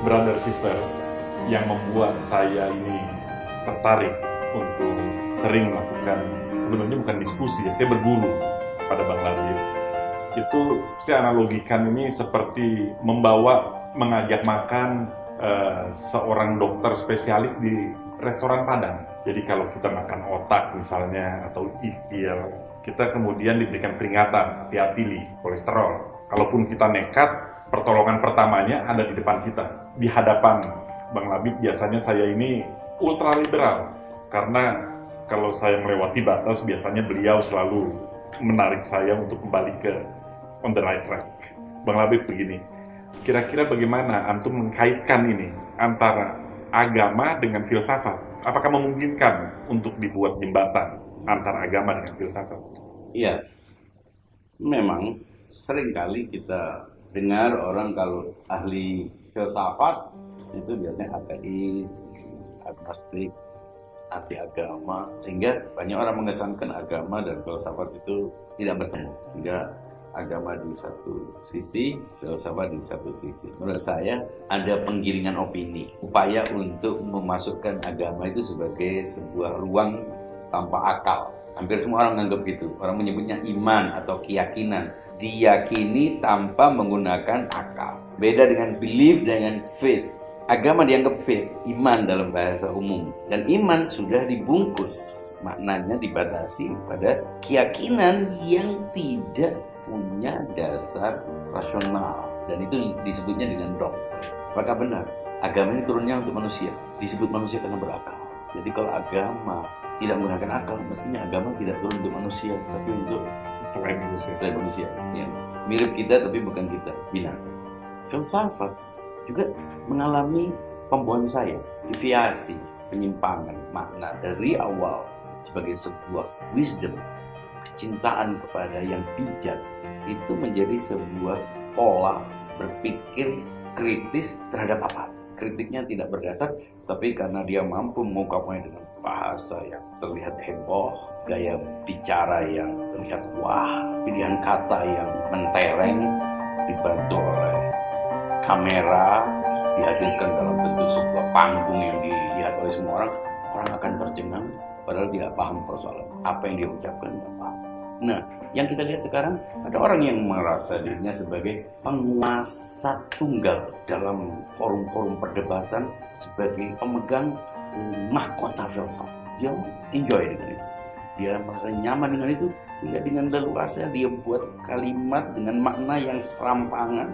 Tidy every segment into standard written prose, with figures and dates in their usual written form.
brother sister yang membuat saya ini tertarik untuk sering melakukan, sebenarnya bukan diskusi ya, saya berguru pada Bang Labib. Itu saya analogikan ini seperti mengajak makan seorang dokter spesialis di restoran Padang. Jadi kalau kita makan otak misalnya atau ikhtiar, kita kemudian diberikan peringatan, hati-hati li, kolesterol. Kalaupun kita nekat, pertolongan pertamanya ada di depan kita. Di hadapan Bang Labib biasanya saya ini ultra liberal, karena kalau saya melewati batas biasanya beliau selalu menarik saya untuk kembali ke on the right track. Bang Labib begini, kira-kira bagaimana antum mengkaitkan ini antara agama dengan filsafat? Apakah memungkinkan untuk dibuat jembatan antara agama dengan filsafat? Iya, memang seringkali kita dengar orang kalau ahli filsafat itu biasanya ateis, agnostik, anti agama, sehingga banyak orang mengesankan agama dan filsafat itu tidak bertemu, sehingga agama di satu sisi, filsafat di satu sisi. Menurut saya ada penggiringan opini, upaya untuk memasukkan agama itu sebagai sebuah ruang tanpa akal. Hampir semua orang menganggap gitu. Orang menyebutnya iman atau keyakinan, diyakini tanpa menggunakan akal. Beda dengan belief dengan faith. Agama dianggap faith, iman dalam bahasa umum, dan iman sudah dibungkus, maknanya dibatasi pada keyakinan yang tidak punya dasar rasional, dan itu disebutnya dengan doktrin. Apakah benar? Agama ini turunnya untuk manusia, disebut manusia karena berakal. Jadi kalau agama tidak menggunakan akal, mestinya agama tidak turun untuk manusia, tapi untuk Selain manusia. Ya. Mirip kita tapi bukan kita, binatang. Filsafat juga mengalami pembonsaian, deviasi, penyimpangan makna dari awal sebagai sebuah wisdom, kecintaan kepada yang bijak, itu menjadi sebuah pola berpikir kritis terhadap apa. Kritiknya tidak berdasar, tapi karena dia mampu mengungkapkannya dengan bahasa yang terlihat heboh, gaya bicara yang terlihat wah, pilihan kata yang mentereng, dibantu oleh kamera, dihadirkan dalam bentuk sebuah panggung yang dilihat oleh semua orang, orang akan tercengang padahal tidak paham persoalan apa yang dia ucapkan, tidak paham. Nah, yang kita lihat sekarang ada orang yang merasa dirinya sebagai penguasa tunggal dalam forum-forum perdebatan, sebagai pemegang mahkota filsafat. Dia enjoy dengan itu, dia merasa nyaman dengan itu, sehingga dengan leluasa dia buat kalimat dengan makna yang serampangan,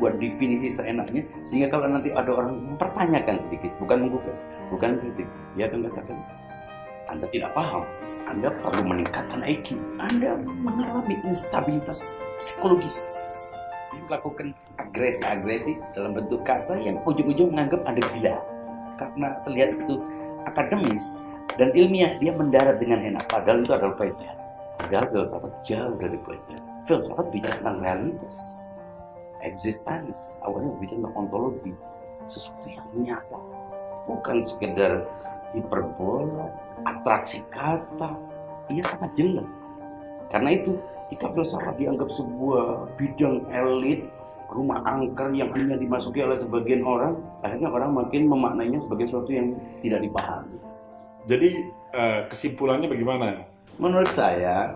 buat definisi seenaknya, sehingga kalau nanti ada orang mempertanyakan sedikit, bukan menggugat, bukan kritik, dia akan katakan, Anda tidak paham, Anda perlu meningkatkan IQ, Anda mengalami instabilitas psikologis. Dia melakukan agresi dalam bentuk kata yang ujung-ujung menganggap Anda gila, karena terlihat itu akademis dan ilmiah, dia mendarat dengan enak, padahal itu adalah pelecehan. Padahal filsafat jauh dari pelecehan. Filsafat bicara tentang realitas, existence, awalnya bicara tentang ontologi, sesuatu yang nyata, bukan sekedar hiperbola, atraksi kata. Ia sangat jelas. Karena itu, jika filsafat dianggap sebuah bidang elit, rumah angker yang hanya dimasuki oleh sebagian orang, akhirnya orang makin memaknainya sebagai sesuatu yang tidak dipahami. Jadi kesimpulannya bagaimana? Menurut saya,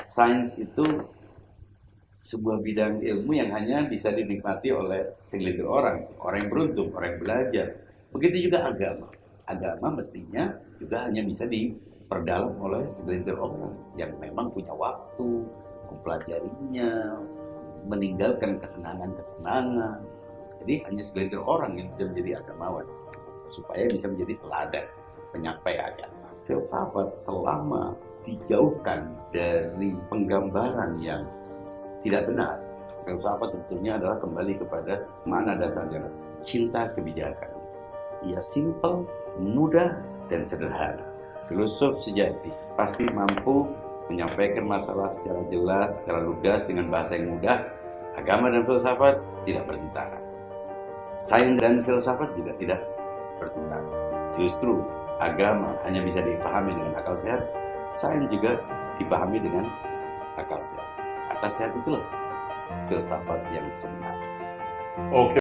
sains itu sebuah bidang ilmu yang hanya bisa dinikmati oleh segelintir orang yang beruntung, orang yang belajar. Begitu juga agama. Agama mestinya juga hanya bisa diperdalam oleh segelintir orang yang memang punya waktu, mempelajarinya, meninggalkan kesenangan-kesenangan. Jadi hanya segelintir orang yang bisa menjadi agamawan, supaya bisa menjadi teladan penyampai agama. Filsafat selama dijauhkan dari penggambaran yang tidak benar, filsafat sebetulnya adalah kembali kepada mana dasarnya, cinta kebijakan. Ia simple, mudah, dan sederhana. Filosof sejati pasti mampu menyampaikan masalah secara jelas, secara lugas, dengan bahasa yang mudah. Agama dan filsafat tidak bertentangan. Sains dan filsafat juga tidak bertentangan. Justru agama hanya bisa dipahami dengan akal sehat, sains juga dipahami dengan akal sehat. Akal sehat itulah filsafat yang sebenarnya. Oke.